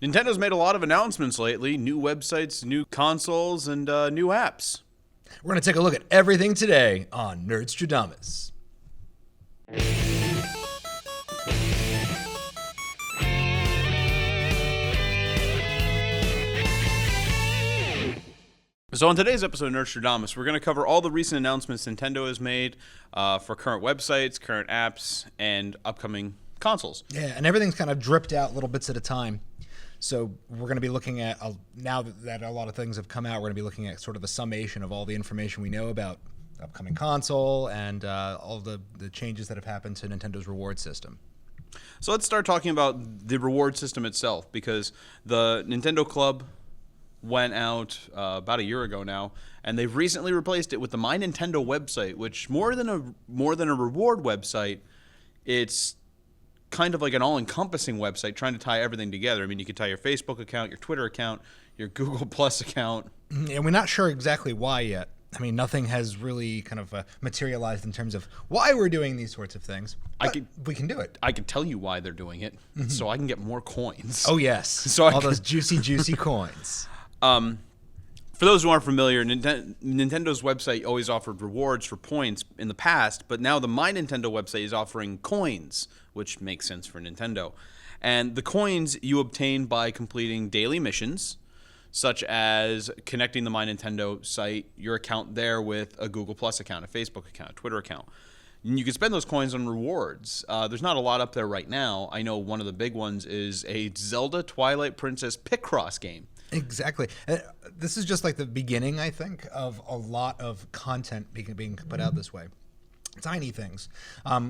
Nintendo's made a lot of announcements lately. New websites, new consoles, and new apps. We're going to take a look at everything today on Nerdstrodamus. So on today's episode of Nerdstrodamus, we're going to cover all the recent announcements Nintendo has made for current websites, current apps, and upcoming consoles. Yeah, and everything's kind of dripped out little bits at a time. So we're going to be looking at, now that a lot of things have come out, we're going to be looking at sort of a summation of all the information we know about the upcoming console and all the changes that have happened to Nintendo's reward system. So let's start talking about the reward system itself, because the Nintendo Club went out about a year ago now, and they've recently replaced it with the MyNintendo website, which more than a reward website, it's kind of like an all-encompassing website trying to tie everything together. I mean, you could tie your Facebook account, your Twitter account, your Google Plus account. And we're not sure exactly why yet. I mean, nothing has really kind of materialized in terms of why we're doing these sorts of things. We can do it. I can tell you why they're doing it, so I can get more coins. Oh, yes. So all those juicy coins. For those who aren't familiar, Nintendo's website always offered rewards for points in the past, but now the MyNintendo website is offering coins, which makes sense for Nintendo. And the coins you obtain by completing daily missions, such as connecting the MyNintendo site, your account there with a Google Plus account, a Facebook account, a Twitter account. And you can spend those coins on rewards. There's not a lot up there right now. I know one of the big ones is a Zelda Twilight Princess Picross game. Exactly. This is just like the beginning, I think, of a lot of content being put out this way. Tiny things.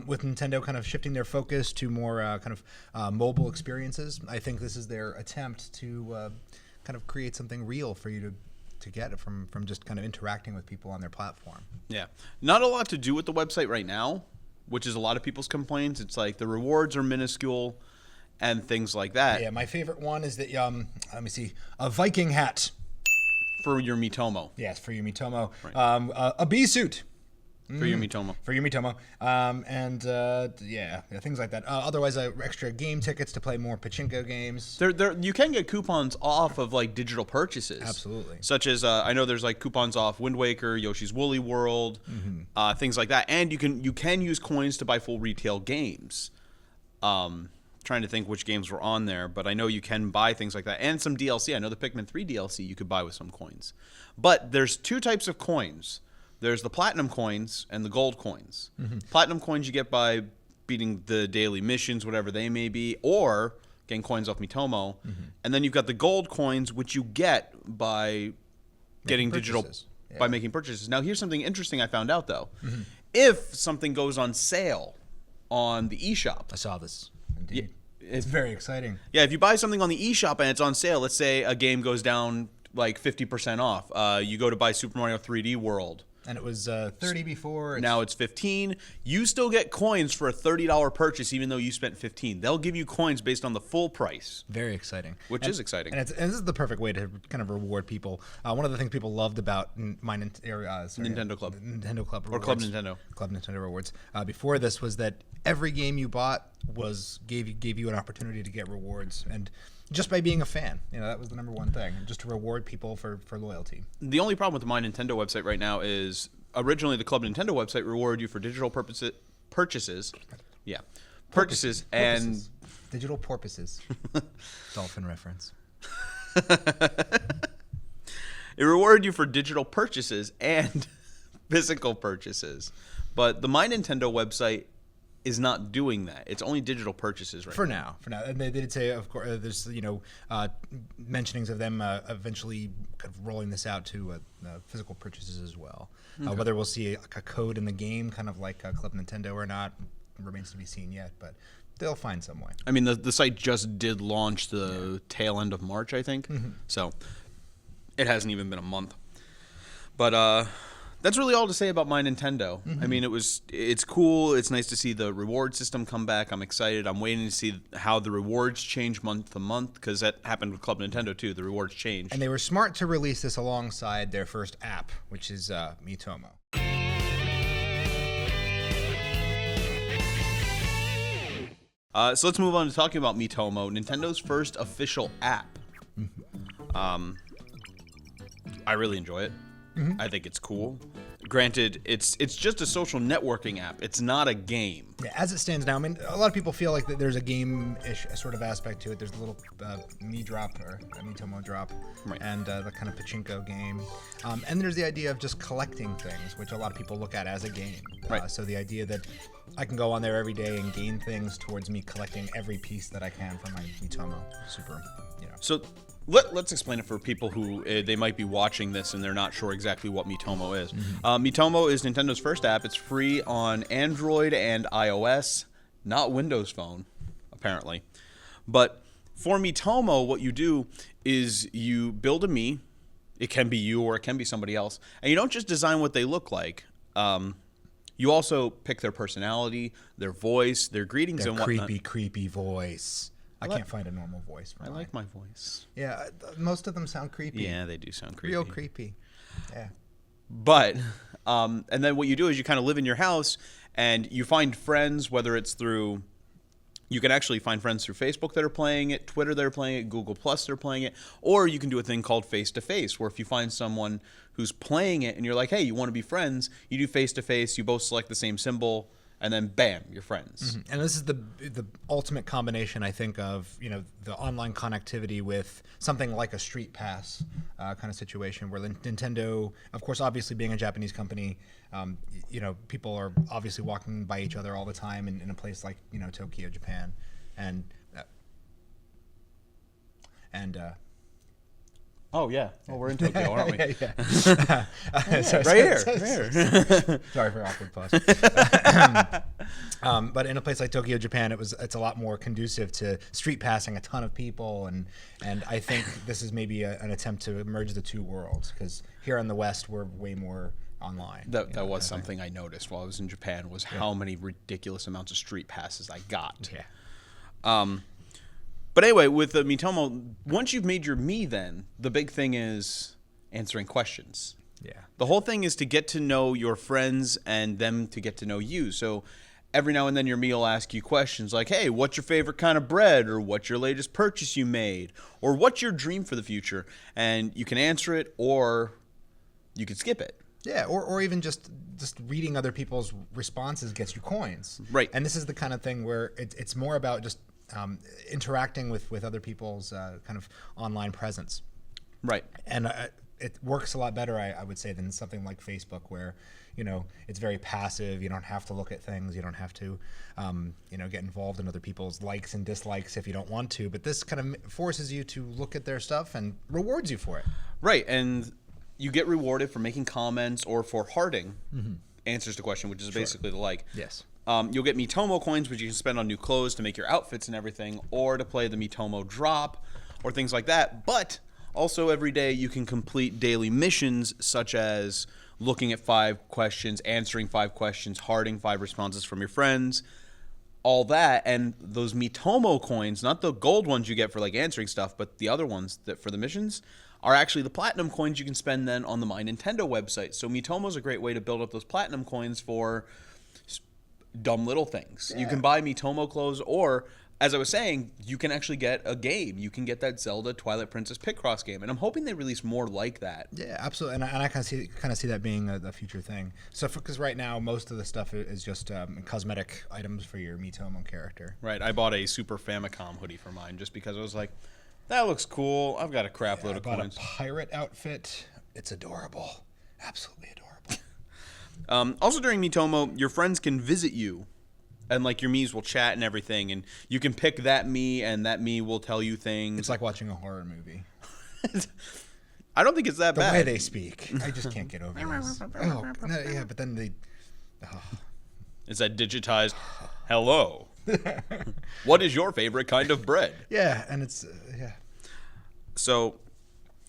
With Nintendo kind of shifting their focus to more mobile experiences, I think this is their attempt to kind of create something real for you to get from just kind of interacting with people on their platform. Yeah. Not a lot to do with the website right now, which is a lot of people's complaints. It's like the rewards are minuscule and things like that. Yeah, my favorite one is that, let me see, a Viking hat. For your Miitomo. Yes, for your Miitomo. Right. A bee suit. For your Miitomo. For your Miitomo. Things like that. Otherwise, extra game tickets to play more pachinko games. You can get coupons off of like digital purchases. Absolutely. Such as, I know there's like coupons off Wind Waker, Yoshi's Woolly World, things like that. And you can use coins to buy full retail games. Trying to think which games were on there, but I know you can buy things like that. And some DLC. I know the Pikmin 3 DLC you could buy with some coins. But there's two types of coins. There's the platinum coins and the gold coins. Platinum coins you get by beating the daily missions, whatever they may be, or getting coins off Miitomo. And then you've got the gold coins, which you get by getting digital, by making purchases. Now, here's something interesting I found out, though. If something goes on sale on the eShop. I saw this. Indeed. Yeah, it's very exciting. Yeah, if you buy something on the eShop and it's on sale, let's say a game goes down like 50% off. You go to buy Super Mario 3D World. And it was 30 before. Now it's 15. You still get coins for a $30 purchase, even though you spent 15. They'll give you coins based on the full price. Very exciting. Which is exciting. And this is the perfect way to kind of reward people. One of the things people loved about Nintendo Club. Nintendo Club rewards. Or Club Nintendo. Club Nintendo rewards. Before this was that every game you bought gave you an opportunity to get rewards, and just by being a fan, that was the number one thing, just to reward people for loyalty. The only problem with the MyNintendo website right now is originally the Club Nintendo website rewarded you for digital purchases. Yeah, purchases and digital porpoises. Dolphin reference. It rewarded you for digital purchases and physical purchases, but the MyNintendo website is not doing that. It's only digital purchases right now. For now. And they did say, of course, there's mentionings of them eventually kind of rolling this out to physical purchases as well. Okay. Whether we'll see a code in the game, kind of like Club Nintendo or not, remains to be seen yet. But they'll find some way. I mean, the site just did launch the tail end of March, I think. So it hasn't even been a month. But that's really all to say about MyNintendo. I mean, it's cool. It's nice to see the reward system come back. I'm excited. I'm waiting to see how the rewards change month to month, because that happened with Club Nintendo too. The rewards changed. And they were smart to release this alongside their first app, which is Miitomo. So let's move on to talking about Miitomo, Nintendo's first official app. I really enjoy it. I think it's cool. Granted, it's just a social networking app. It's not a game. Yeah, as it stands now, I mean, a lot of people feel like that there's a game-ish sort of aspect to it. There's a little drop or a Miitomo drop, Right. and the kind of pachinko game. And there's the idea of just collecting things, which a lot of people look at as a game. Right. So the idea that I can go on there every day and gain things towards me collecting every piece that I can from my Miitomo. Super, So let's explain it for people who they might be watching this and they're not sure exactly what Miitomo is. Miitomo is Nintendo's first app. It's free on Android and iOS, not Windows Phone, apparently. But for Miitomo, what you do is you build a Mii. It can be you or it can be somebody else. And you don't just design what they look like. You also pick their personality, their voice, their greetings, their and whatnot. creepy voice. I can't find a normal voice for I mine. like my voice. Yeah, most of them sound creepy. Yeah, they do sound creepy. Real creepy. Yeah. But, and then what you do is you kind of live in your house and you find friends, whether it's through, you can actually find friends through Facebook that are playing it, Twitter that are playing it, Google Plus they're playing it, or you can do a thing called face-to-face, where if you find someone who's playing it and you're like, hey, you want to be friends, you do face-to-face, you both select the same symbol, and then bam, you're friends. And this is the ultimate combination, I think, of the online connectivity with something like a Street Pass kind of situation, where Nintendo, of course, obviously being a Japanese company, people are obviously walking by each other all the time in a place like Tokyo, Japan, and Oh, yeah. Well, we're in Tokyo, aren't we? yeah. Right here. Sorry for awkward pause. But in a place like Tokyo, Japan, it's a lot more conducive to street passing a ton of people, and I think this is maybe an attempt to merge the two worlds, because here in the West we're way more online. That was something I noticed while I was in Japan, was how many ridiculous amounts of street passes I got. Yeah. But anyway, with the Miitomo, once you've made your Mii, then the big thing is answering questions. Yeah. The whole thing is to get to know your friends and them to get to know you. So every now and then your Mii will ask you questions like, hey, what's your favorite kind of bread? Or what's your latest purchase you made? Or what's your dream for the future? And you can answer it, or you can skip it. Yeah, or even just reading other people's responses gets you coins. Right. And this is the kind of thing where it's more about just interacting with other people's kind of online presence. Right. And it works a lot better, I would say, than something like Facebook, where it's very passive. You don't have to look at things. You don't have to get involved in other people's likes and dislikes if you don't want to. But this kind of forces you to look at their stuff and rewards you for it. Right. And you get rewarded for making comments or for hearting answers to question, which is basically the like. Yes. You'll get Miitomo coins, which you can spend on new clothes to make your outfits and everything, or to play the Miitomo drop, or things like that. But also every day you can complete daily missions, such as looking at 5 questions, answering 5 questions, hearting 5 responses from your friends, all that. And those Miitomo coins, not the gold ones you get for like answering stuff, but the other ones that for the missions, are actually the platinum coins you can spend then on the MyNintendo website. So Miitomo is a great way to build up those platinum coins for dumb little things. Yeah. You can buy Miitomo clothes, or, as I was saying, you can actually get a game. You can get that Zelda Twilight Princess Picross game, and I'm hoping they release more like that. Yeah, absolutely, and I kind of see that being a future thing. So, because right now most of the stuff is just cosmetic items for your Miitomo character. Right. I bought a Super Famicom hoodie for mine just because I was like, that looks cool. I've got a crap load of coins. I bought a pirate outfit. It's adorable. Absolutely adorable. Also during Miitomo, your friends can visit you, and like your Miis will chat and everything, and you can pick that Mii, and that Mii will tell you things. It's like watching a horror movie. I don't think it's that bad. The way they speak, I just can't get over this. Oh, no, yeah, but then they. Oh. It's that digitized. Hello. What is your favorite kind of bread? Yeah, and it's yeah. So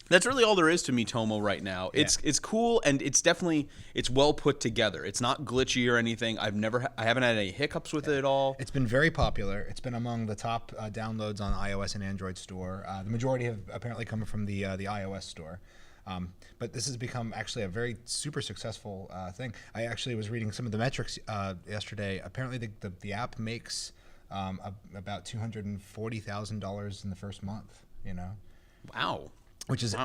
that's really all there is to Miitomo right now. Yeah. It's cool, and it's well put together. It's not glitchy or anything. I haven't had any hiccups with it at all. It's been very popular. It's been among the top downloads on iOS and Android store. The majority have apparently come from the iOS store. But this has become actually a very super successful thing. I actually was reading some of the metrics yesterday. Apparently the app makes about $240,000 in the first month. Wow. Which is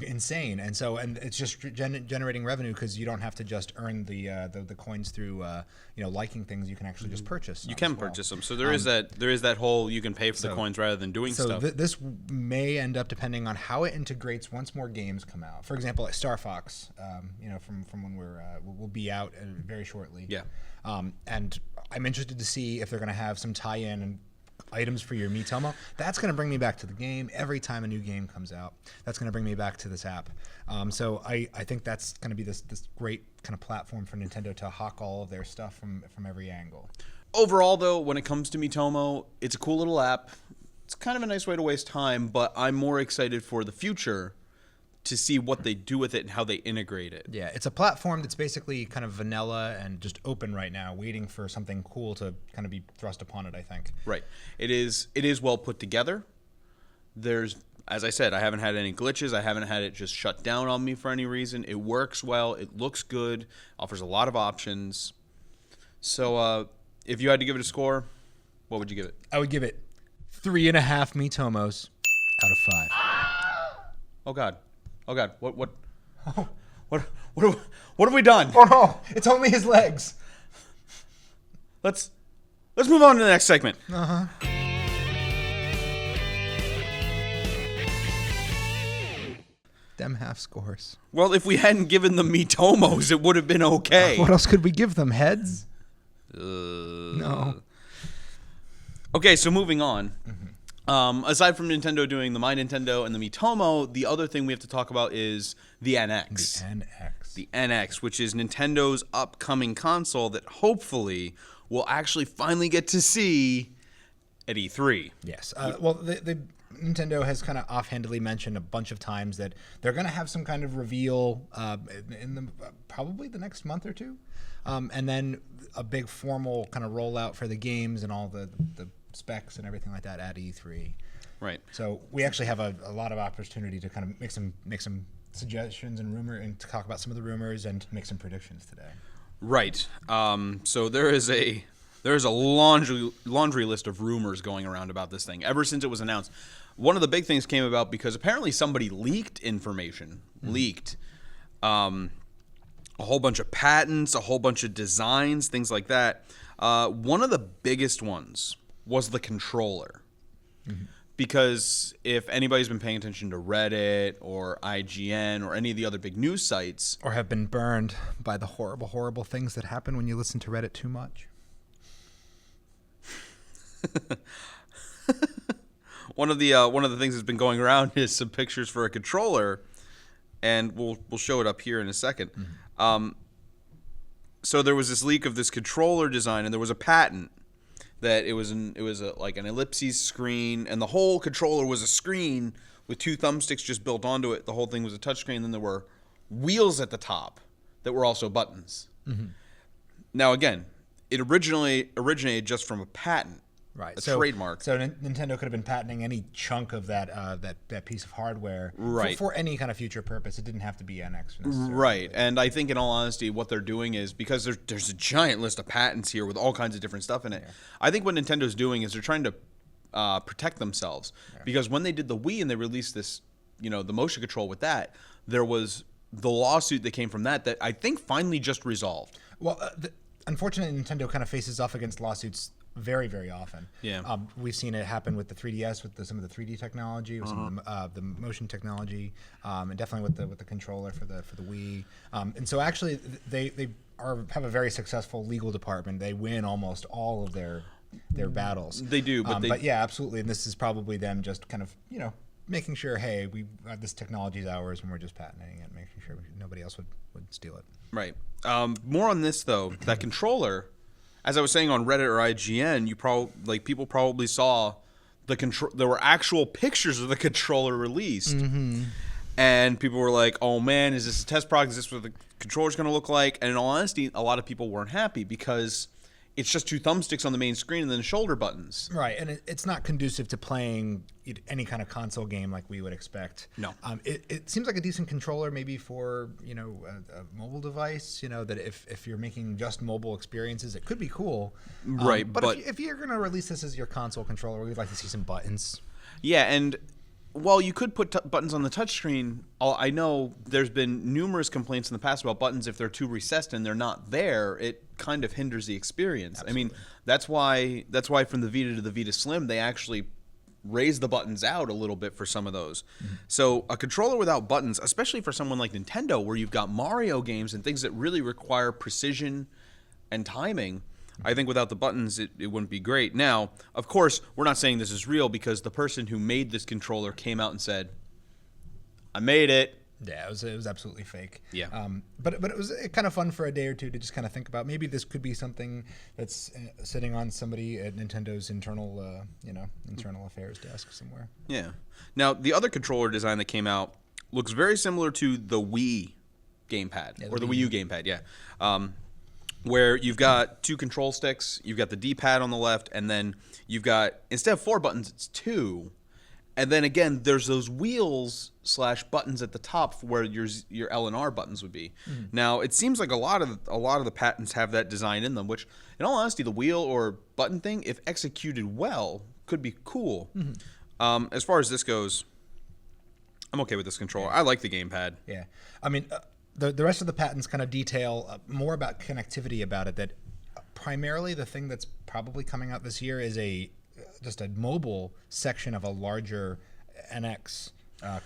insane, and it's just generating revenue because you don't have to just earn the coins through liking things. You can actually just purchase. You can purchase them. So there is that whole you can pay for the coins rather than doing stuff. So this may end up depending on how it integrates once more games come out. For example, like Star Fox, from when we'll be out very shortly. Yeah. And I'm interested to see if they're going to have some tie-in and items for your Miitomo. That's going to bring me back to the game every time a new game comes out. That's going to bring me back to this app. So I think that's going to be this great kind of platform for Nintendo to hawk all of their stuff from every angle. Overall, though, when it comes to Miitomo, it's a cool little app. It's kind of a nice way to waste time, but I'm more excited for the future to see what they do with it and how they integrate it. Yeah, it's a platform that's basically kind of vanilla and just open right now, waiting for something cool to kind of be thrust upon it, I think. Right. It is well put together. There's, as I said, I haven't had any glitches. I haven't had it just shut down on me for any reason. It works well. It looks good. Offers a lot of options. So if you had to give it a score, what would you give it? I would give it 3.5 Miitomos out of 5. Oh, God. Oh God! What have we done? Oh no! It's only his legs. Let's move on to the next segment. Them half scores. Well, if we hadn't given them Miitomos, it would have been okay. What else could we give them? Heads? No. Okay, so moving on. Aside from Nintendo doing the MyNintendo and the Miitomo, the other thing we have to talk about is the NX. The NX, which is Nintendo's upcoming console that hopefully we'll actually finally get to see at E3. Yes. Well, Nintendo has kind of offhandedly mentioned a bunch of times that they're going to have some kind of reveal in probably the next month or two, and then a big formal kind of rollout for the games and all the specs and everything like that at E3. Right. So we actually have a lot of opportunity to kind of make some suggestions and to talk about some of the rumors and make some predictions today. Right. So there is a laundry list of rumors going around about this thing ever since it was announced. One of the big things came about because apparently somebody leaked information, a whole bunch of patents, a whole bunch of designs, things like that. One of the biggest ones was the controller. Because if anybody's been paying attention to Reddit or IGN or any of the other big news sites, or have been burned by the horrible, horrible things that happen when you listen to Reddit too much. One of the things that's been going around is some pictures for a controller, and we'll show it up here in a second. So there was this leak of this controller design, and there was a patent that it was like an ellipses screen, and the whole controller was a screen with two thumbsticks just built onto it. The whole thing was a touchscreen, and then there were wheels at the top that were also buttons. Now again, it originated just from a patent. Right. A trademark. So Nintendo could have been patenting any chunk of that piece of hardware for any kind of future purpose. It didn't have to be NX necessarily. Right. And I think in all honesty, what they're doing is, because there's a giant list of patents here with all kinds of different stuff in it. Yeah. I think what Nintendo's doing is they're trying to protect themselves. Yeah. Because when they did the Wii and they released this, the motion control with that, there was the lawsuit that came from that I think finally just resolved. Well, unfortunately, Nintendo kind of faces off against lawsuits very, very often. Yeah. We've seen it happen with the 3DS, with some of the 3D technology, with some of the motion technology, and definitely with the controller for the Wii. And so actually, they have a very successful legal department. They win almost all of their battles. They do, but yeah, absolutely. And this is probably them just kind of making sure, hey, this technology is ours, and we're just patenting it, making sure nobody else would steal it. Right. More on this though. That controller. As I was saying on Reddit or IGN, people probably saw the control. There were actual pictures of the controller released, and people were like, "Oh man, is this a test product? Is this what the controller's going to look like?" And in all honesty, a lot of people weren't happy because it's just 2 thumbsticks on the main screen and then shoulder buttons. Right, and it's not conducive to playing any kind of console game like we would expect. No. It seems like a decent controller maybe for, a mobile device, that if you're making just mobile experiences, it could be cool. Right, but if you're going to release this as your console controller, we'd like to see some buttons. Yeah, and while you could put buttons on the touchscreen, I know there's been numerous complaints in the past about buttons. If they're too recessed and they're not there, it kind of hinders the experience. Absolutely. I mean, that's why from the Vita to the Vita Slim, they actually raised the buttons out a little bit for some of those. Mm-hmm. So a controller without buttons, especially for someone like Nintendo, where you've got Mario games and things that really require precision and timing, I think without the buttons, it wouldn't be great. Now, of course, we're not saying this is real because the person who made this controller came out and said, I made it. Yeah, it was absolutely fake. Yeah. But it was kind of fun for a day or two to just kind of think about maybe this could be something that's sitting on somebody at Nintendo's internal affairs desk somewhere. Yeah. Now, the other controller design that came out looks very similar to the Wii gamepad, or the Wii U gamepad, yeah. Where you've got 2 control sticks, you've got the D-pad on the left, and then you've got, instead of 4 buttons, it's 2. And then again, there's those wheels/buttons at the top where your L and R buttons would be. Mm-hmm. Now, it seems like a lot of the patents have that design in them, which, in all honesty, the wheel or button thing, if executed well, could be cool. Mm-hmm. As far as this goes, I'm okay with this controller. Yeah. I like the gamepad. Yeah. I mean, the rest of the patents kind of detail more about connectivity about it, that primarily the thing that's probably coming out this year is just a mobile section of a larger NX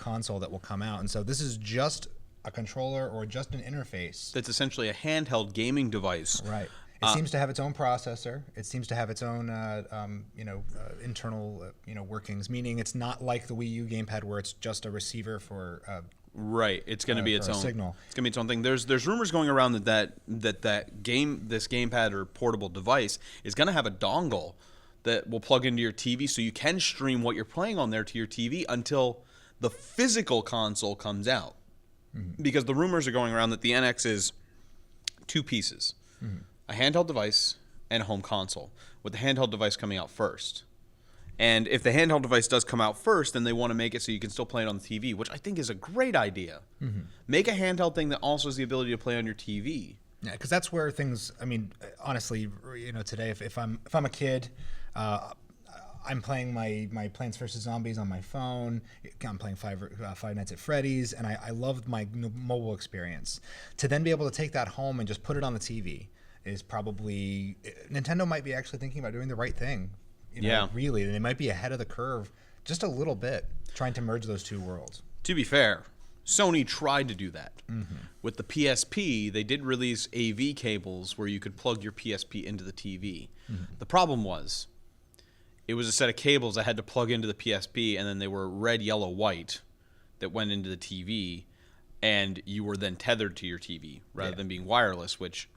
console that will come out. And so this is just a controller or just an interface. That's essentially a handheld gaming device. Right. It seems to have its own processor. It seems to have its own, internal, workings, meaning it's not like the Wii U gamepad where it's just a receiver for right, it's going to be its own signal. It's going to be its own thing. There's rumors going around that this gamepad or portable device is going to have a dongle that will plug into your TV, so you can stream what you're playing on there to your TV until the physical console comes out. Mm-hmm. Because the rumors are going around that the NX is 2 pieces, mm-hmm. a handheld device and a home console, with the handheld device coming out first. And if the handheld device does come out first, then they want to make it so you can still play it on the TV, which I think is a great idea. Mm-hmm. Make a handheld thing that also has the ability to play on your TV. Yeah, because that's where things. I mean, honestly, today, if I'm a kid, I'm playing my Plants vs. Zombies on my phone. I'm playing Five Nights at Freddy's, and I loved my mobile experience. To then be able to take that home and just put it on the TV is probably Nintendo might be actually thinking about doing the right thing. Yeah, really, they might be ahead of the curve just a little bit, trying to merge those 2 worlds. To be fair, Sony tried to do that. Mm-hmm. With the PSP, they did release AV cables where you could plug your PSP into the TV. Mm-hmm. The problem was, it was a set of cables that had to plug into the PSP, and then they were red, yellow, white that went into the TV, and you were then tethered to your TV rather than being wireless, which,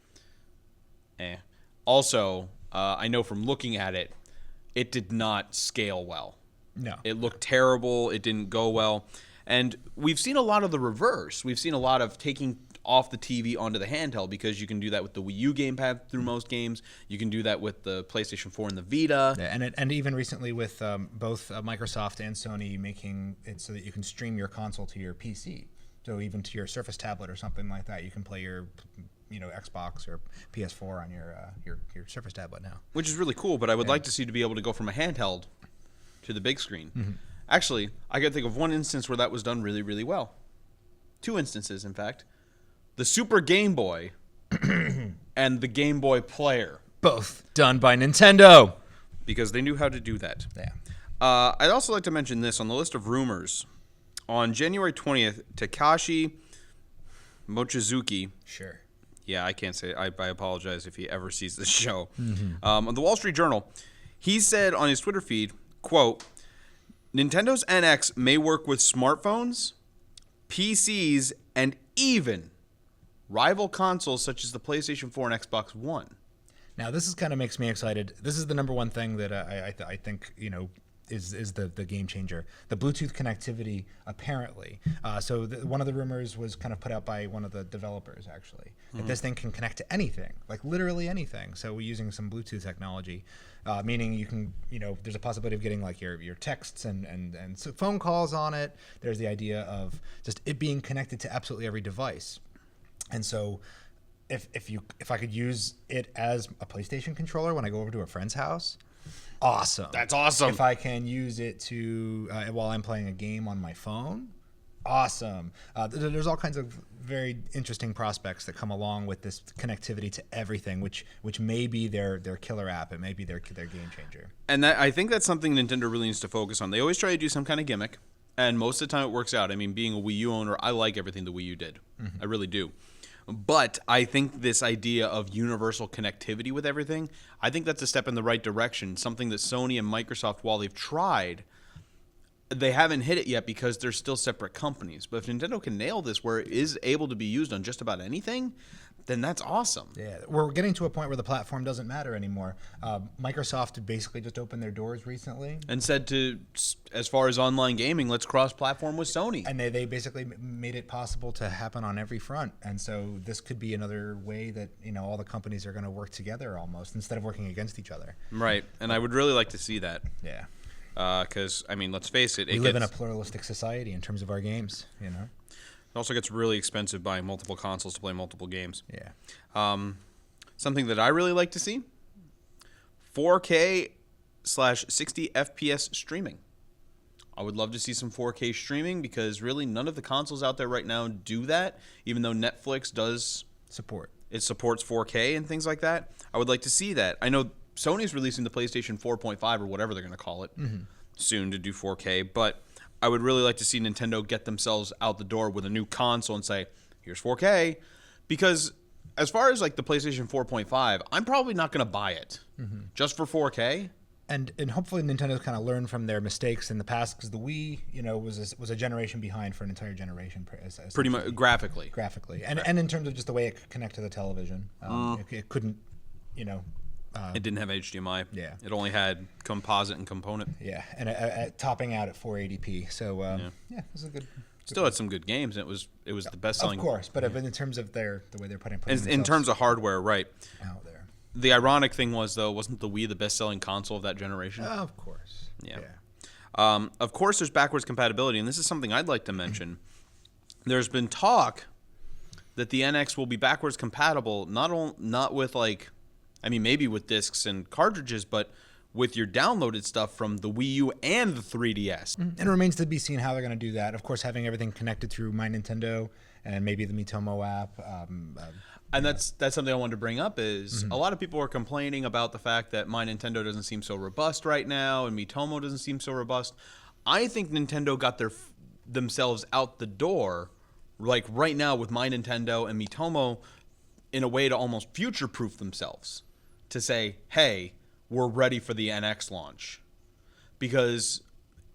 Also, I know from looking at it, it did not scale well. No. It looked terrible. It didn't go well. And we've seen a lot of the reverse. We've seen a lot of taking off the TV onto the handheld, because you can do that with the Wii U gamepad through most games. You can do that with the PlayStation 4 and the Vita. Yeah, and even recently with both Microsoft and Sony making it so that you can stream your console to your PC. So even to your Surface tablet or something like that, you can play your Xbox or PS4 on your Surface tablet now. Which is really cool, but I would like to see to be able to go from a handheld to the big screen. Mm-hmm. Actually, I can think of one instance where that was done really, really well. 2 instances, in fact. The Super Game Boy and the Game Boy Player. Both done by Nintendo. Because they knew how to do that. Yeah. I'd also like to mention this on the list of rumors. On January 20th, Takashi Mochizuki. Sure. Yeah, I can't say it. I apologize if he ever sees this show. Mm-hmm. On the Wall Street Journal, he said on his Twitter feed, quote, Nintendo's NX may work with smartphones, PCs, and even rival consoles such as the PlayStation 4 and Xbox One. Now, this is kind of makes me excited. This is the number one thing that I think, is the game changer. The Bluetooth connectivity, apparently. One of the rumors was kind of put out by one of the developers, actually, that this thing can connect to anything, like literally anything. So we're using some Bluetooth technology, meaning you can, there's a possibility of getting like your texts and phone calls on it. There's the idea of just it being connected to absolutely every device. And so if I could use it as a PlayStation controller when I go over to a friend's house, awesome. That's awesome. If I can use it to while I'm playing a game on my phone, awesome. There's all kinds of very interesting prospects that come along with this connectivity to everything, which may be their killer app. It may be their game changer. And I think that's something Nintendo really needs to focus on. They always try to do some kind of gimmick, and most of the time it works out. I mean, being a Wii U owner, I like everything the Wii U did. I really do. But I think this idea of universal connectivity with everything, I think that's a step in the right direction, something that Sony and Microsoft, while they've tried, they haven't hit it yet because they're still separate companies. But if Nintendo can nail this where it is able to be used on just about anything, then that's awesome. Yeah, we're getting to a point where the platform doesn't matter anymore. Microsoft basically just opened their doors recently and said as far as online gaming, let's cross-platform with Sony. And they basically made it possible to happen on every front. And so this could be another way that all the companies are going to work together almost instead of working against each other. Right, and I would really like to see that. Yeah. Because, I mean, let's face it. We live in a pluralistic society in terms of our games, It also gets really expensive buying multiple consoles to play multiple games. Yeah. Something that I really like to see, 4K/60 FPS streaming. I would love to see some 4K streaming because really none of the consoles out there right now do that, even though Netflix does support. It supports 4K and things like that. I would like to see that. I know Sony's releasing the PlayStation 4.5 or whatever they're going to call it soon to do 4K, but I would really like to see Nintendo get themselves out the door with a new console and say, here's 4K. Because as far as like the PlayStation 4.5, I'm probably not going to buy it just for 4K. And hopefully Nintendo's kind of learned from their mistakes in the past because the Wii, was a generation behind for an entire generation. Pretty much graphically. And in terms of just the way it could connect to the television. It couldn't, it didn't have HDMI. Yeah. It only had composite and component. Yeah, and topping out at 480p. So this is a good. Still had some good games. And it was the best selling. Of course, but in terms of the way they're putting in terms of hardware, right? Out there. The ironic thing was though, wasn't the Wii the best selling console of that generation? Of course. Yeah. Of course, there's backwards compatibility, and this is something I'd like to mention. There's been talk that the NX will be backwards compatible, not with maybe with discs and cartridges, but with your downloaded stuff from the Wii U and the 3DS. And it remains to be seen how they're going to do that. Of course, having everything connected through MyNintendo and maybe the Miitomo app. And that's something I wanted to bring up is a lot of people are complaining about the fact that MyNintendo doesn't seem so robust right now and Miitomo doesn't seem so robust. I think Nintendo got themselves out the door like right now with MyNintendo and Miitomo in a way to almost future-proof themselves to say, hey, we're ready for the NX launch. Because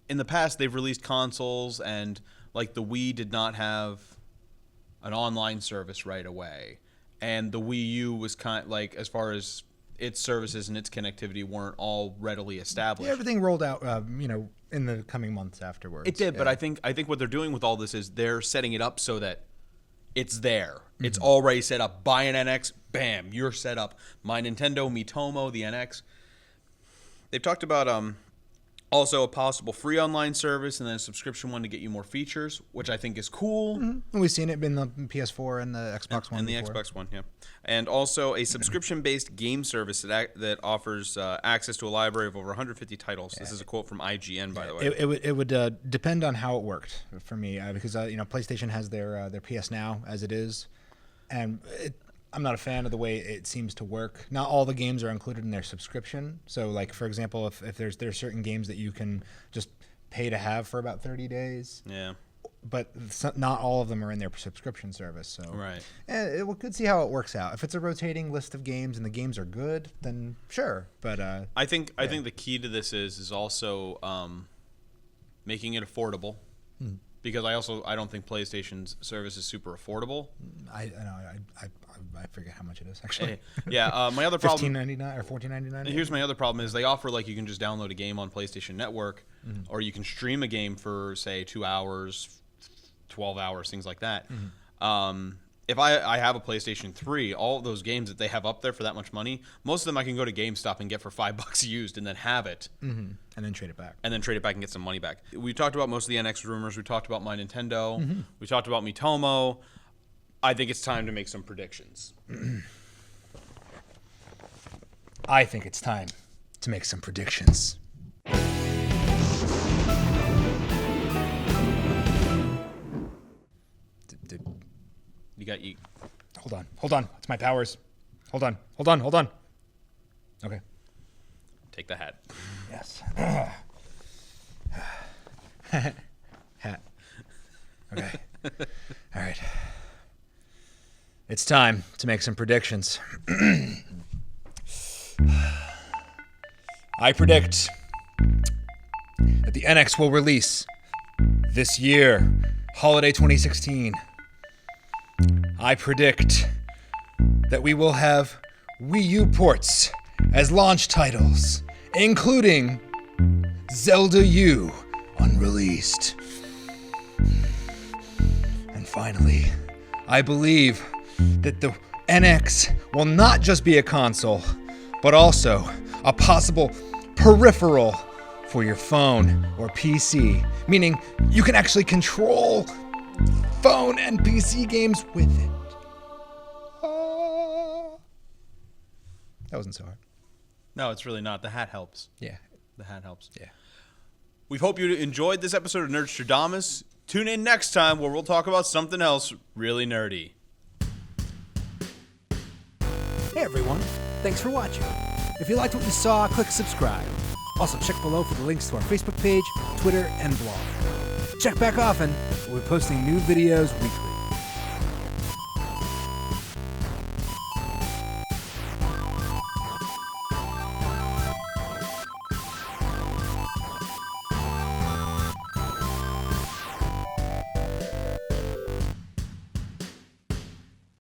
in the past they've released consoles and like the Wii did not have an online service right away. And the Wii U was kind of like, as far as its services and its connectivity weren't all readily established. Yeah, everything rolled out, in the coming months afterwards. It did, but I think what they're doing with all this is they're setting it up so that it's there. It's already set up. Buy an NX, bam, you're set up. MyNintendo, Miitomo, the NX. They've talked about also a possible free online service and then a subscription one to get you more features, which I think is cool. And we've seen it in the PS4 and the Xbox One. And the Xbox One, yeah. And also a subscription-based game service that offers access to a library of over 150 titles. This is a quote from IGN, by the way. It would depend on how it worked for me because PlayStation has their PS Now as it is, and I'm not a fan of the way it seems to work. Not all the games are included in their subscription. So, like for example, if there's certain games that you can just pay to have for about 30 days. Yeah. But not all of them are in their subscription service. So right. We could see how it works out. If it's a rotating list of games and the games are good, then sure. But I think the key to this is also making it affordable. because I don't think PlayStation's service is super affordable. I forget how much it is actually. Yeah, my other problem $15.99 or $14.99. Here's my other problem is they offer like you can just download a game on PlayStation Network, or you can stream a game for say 2 hours, 12 hours, things like that. If I have a PlayStation 3, all of those games that they have up there for that much money, most of them I can go to GameStop and get for $5 used and then have it. And then trade it back. And then trade it back and get some money back. We talked about most of the NX rumors. We talked about MyNintendo. We talked about Miitomo. I think it's time to make some predictions. I think it's time to make some predictions. You Hold on. It's my powers. Hold on. Okay. take the hat. Yes. Hat. Okay. All right. It's time to make some predictions. I predict that the NX will release this year, holiday 2016. I predict that we will have Wii U ports as launch titles, including Zelda U unreleased. And finally, I believe that the NX will not just be a console, but also a possible peripheral for your phone or PC, meaning you can actually control phone and PC games with it. That wasn't so hard. No, it's really not. The hat helps. Yeah. The hat helps. Yeah. We hope you enjoyed this episode of Nerdstrodamus. Tune in next time where we'll talk about something else really nerdy. Hey everyone, thanks for watching. If you liked what you saw, click subscribe. Also check below for the links to our Facebook page, Twitter, and blog. Check back often, we'll be posting new videos weekly.